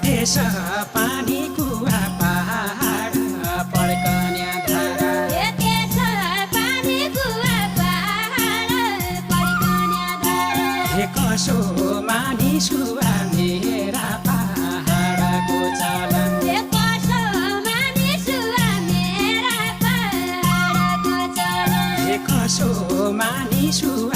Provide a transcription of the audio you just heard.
देश पानी कुवा पहाड पड्कन्या धारा देश पानी कुवा पहाड पड्कन्या धारा कसो मानिस कुवा मेरा पहाडको चलन कसो मानिस कुवा मेरा पहाडको चलन कसो मानिस कुवा